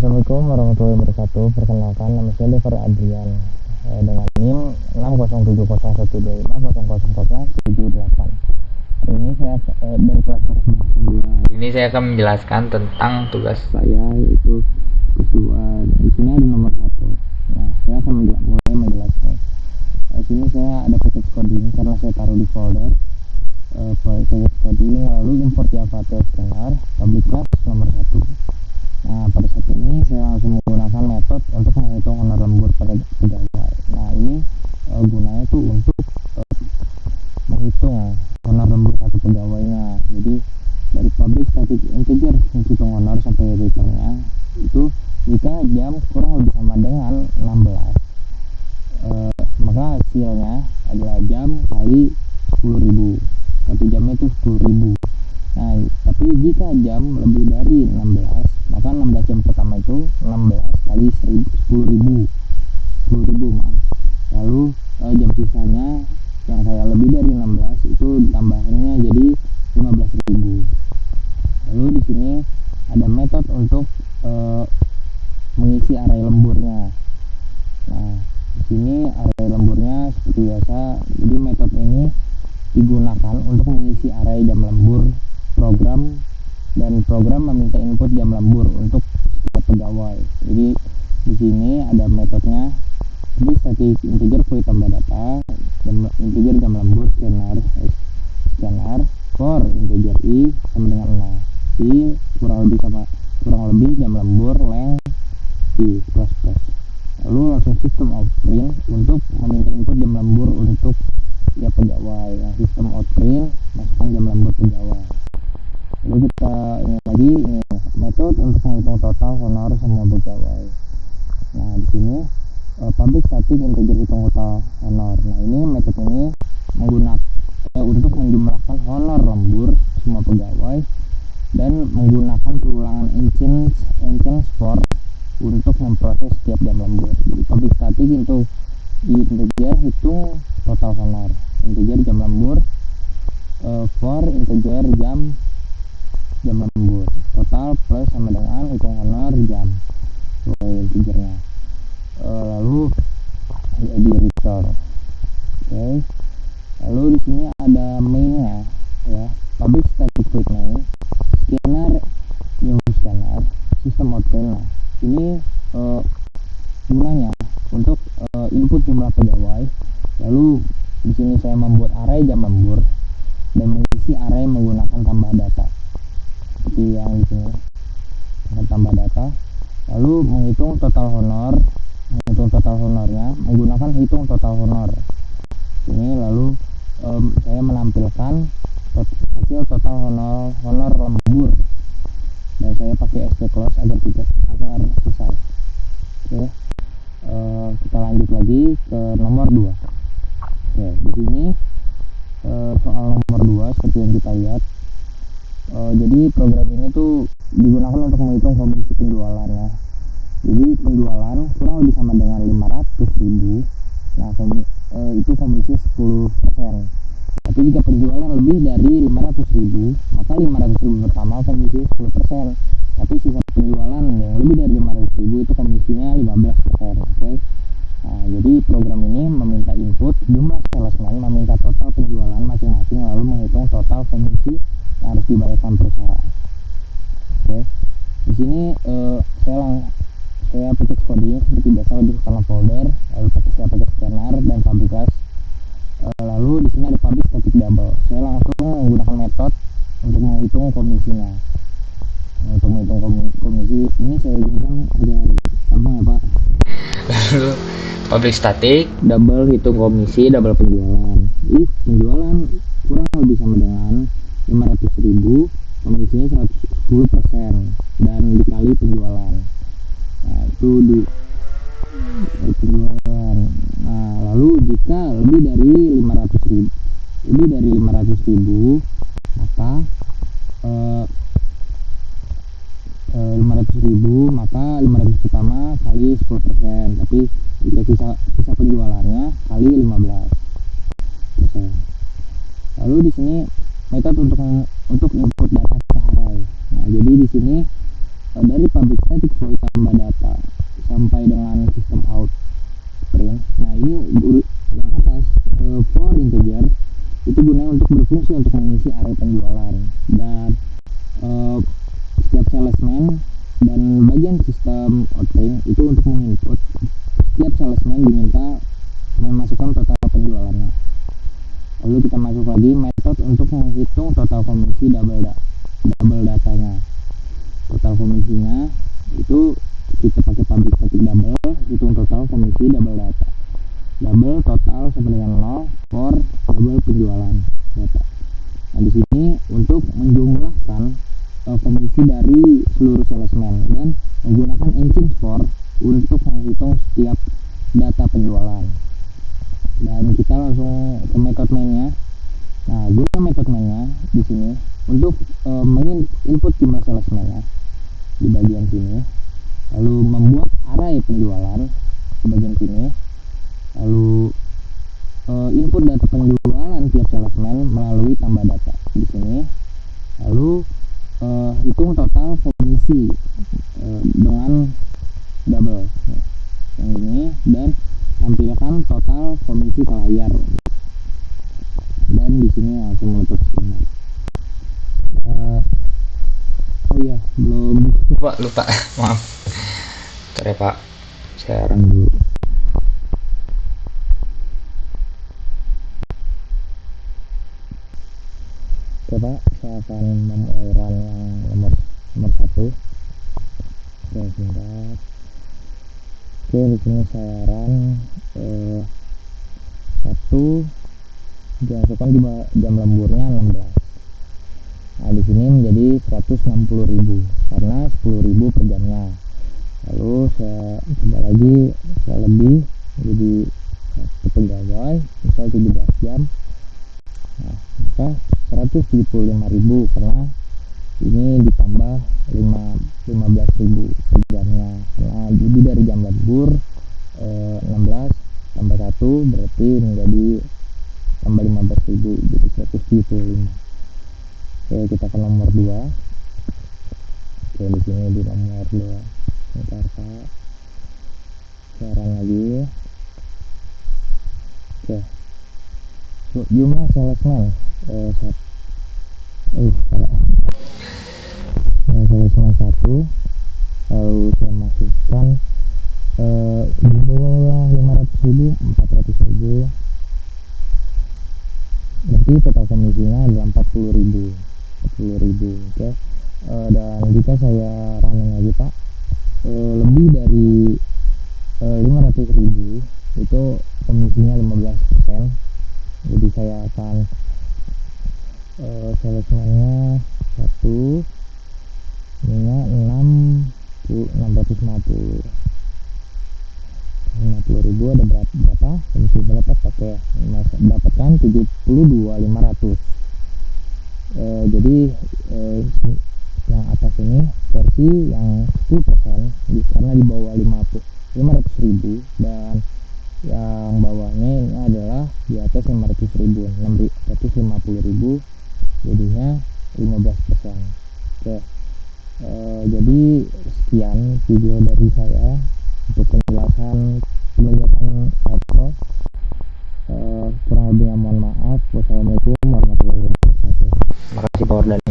Assalamualaikum warahmatullahi wabarakatuh. Perkenalkan, nama saya Dever Adrian dengan NIM 6070125000078. Hari ini saya dari kelas bahasa 2. Ini saya akan menjelaskan tentang tugas saya, yaitu tugas 2. Di sini ada nomor 1. Nah, saya akan mulai menjelaskan. Di sini saya ada package coding karena saya taruh di folder package coding, lalu import Java scanner public class nomor 1. Nah, pada saat ini saya langsung menggunakan metode untuk menghitung honor lembur pada pegawai. Nah, ini gunanya itu untuk menghitung honor lembur satu pegawainya. Jadi dari public static integer menghitung honor sampai returnnya itu jika jam kurang lebih sama dengan 16, maka hasilnya adalah jam kali 10.000. Satu jamnya itu 10.000. Nah, tapi jika jam lebih dari 16, maka 16 jam pertama itu 16 kali 10.000 maaf. Lalu jam sisanya yang saya lebih dari 16 itu tambahannya jadi 15.000. Lalu di sini ada metode untuk mengisi array lemburnya. Nah, di sini array lemburnya seperti biasa. Jadi metode ini digunakan untuk mengisi array jam lembur program, dan program meminta input jam lembur untuk setiap pegawai. Jadi di sini ada metodenya. Jadi static integer void tambah data, integer jam lembur scanner for integer i sama dengan 0. I kurang lebih jam lembur length i plus. Lalu langsung system out print untuk meminta input jam lembur untuk setiap pegawai. Nah, system out print masukkan jam lembur pegawai. Lalu kita ini metode untuk menghitung total honor semua pegawai. Nah, di sini public static integer hitung total honor. Nah, ini metode ini menggunakan untuk menjumlahkan honor lembur semua pegawai dan menggunakan perulangan instance for untuk memproses setiap jam lembur. Jadi public static untuk integer hitung total honor, integer jam lembur for integer jam lembur total plus sama dengan hitung honor jam integernya. Lalu di return. Oke. Lalu di sini ada mainnya ya, public static void main scanner new scanner system out print. Nah, ini gunanya untuk input jumlah pegawai. Lalu di sini saya membuat array jam lembur dan mengisi array menggunakan tambah data. Seperti yang di sini, tambah data. Lalu menghitung total honornya menggunakan hitung total honor. Ini lalu saya menampilkan hasil total honor lembur dan saya pakai ST close agar selesai. Oke. Kita lanjut lagi ke nomor 2. Oke, di sini soal nomor 2 seperti yang kita lihat. Jadi program ini tuh digunakan untuk menghitung komisi penjualan ya. Jadi penjualan kurang lebih sama dengan 500.000. Nah, itu komisi 10%. Tapi jika penjualan lebih dari 500.000, maka 500.000 pertama komisi 10%. Tapi sisa penjualan yang lebih dari 500.000 itu komisinya 15%. Oke. Nah, jadi program ini meminta input jumlah salesman, meminta total penjualan masing-masing, lalu menghitung total komisi yang harus dibayarkan perusahaan. Oke. Di sini saya pakai coding seperti biasa di dalam folder, lalu saya pakai scanner dan public class. Lalu di sini ada public static double. Saya langsung menggunakan metode untuk menghitung komisinya. Untuk menghitung komisi ini saya izinkan ada apa ya Pak? Lalu public static double hitung komisi double penjualan. If penjualan kurang lebih sama dengan 500.000, komisinya 110% dan dikali penjualan. Nah, itu di penjualan. Nah, lalu jika lebih dari 500.000 maka 500.000 maka 500 pertama kali 10%, tapi jika sisa penjualannya kali 15%. Lalu di sini metode untuk input data ke array. Nah, jadi di sini dari public static void tambah data sampai dengan sistem out print. Nah ini yang atas for integer itu gunanya untuk berfungsi untuk mengisi array penjualan, dan setiap salesman dan bagian sistem outprint itu untuk menginput setiap salesman diminta memasukkan total penjualannya. Lalu kita masuk lagi metode untuk menghitung total komisi double datanya. Total komisinya itu kita pakai public static double, hitung total komisi double data. Double total sama dengan 0 for double penjualan data. Nah di sini untuk menjumlahkan komisi dari seluruh salesman dan menggunakan engine for untuk menghitung setiap data penjualan. Dan kita langsung ke method mainnya. Nah guna method mainnya di sini untuk menginput jumlah salesman di bagian sini, lalu membuat array penjualan di bagian sini, lalu input data penjualan tiap salesman melalui tambah data di sini, lalu hitung total komisi dengan double yang ini, dan tampilkan total komisi ke layar. Dan di sini langsung menutup skema. Oh iya, belum lupa maaf. Bentar ya Pak, saya run dulu. Oke Pak, saya akan memulai run yang nomor 1. Oke, sebentar. Oke, di sini saya run 1, dimasukkan di jam lemburnya 16. Nah di sini menjadi 160.000 karena 10.000 per jamnya. Lalu saya coba lagi, saya lebih jadi 1 pegawai misal 17 jam. Nah maka 175.000 karena ini ditambah 15.000 per jamnya, karena jadi dari jam lembur 16 tambah 1 berarti menjadi tambah 15.000 jadi 175. Oke, kita ke nomor 2. Oke, di sini di nomor 2. Sebentar Pak, saya run lagi. Oke, jumlah salesman salesman 1, lalu saya masukkan jumlah 500.000, 400.000, berarti total komisinya adalah 40.000. Oke. Dan jika saya running lagi Pak, lebih dari 500.000 itu komisinya 15%. Jadi saya akan salesmannya 1 ininya 650.000 ada berapa komisi berapa pakai dapatkan 72.500. Jadi yang atas ini versi yang 10% karena di bawah 500.000, dan yang bawahnya ini adalah di atas 500.000, 650.000, jadinya 15%. Oke, jadi sekian video dari saya untuk penjelasan outro. Kurang lebihnya mohon maaf. Wassalamualaikum warahmatullahi wabarakatuh. Makasih Power dari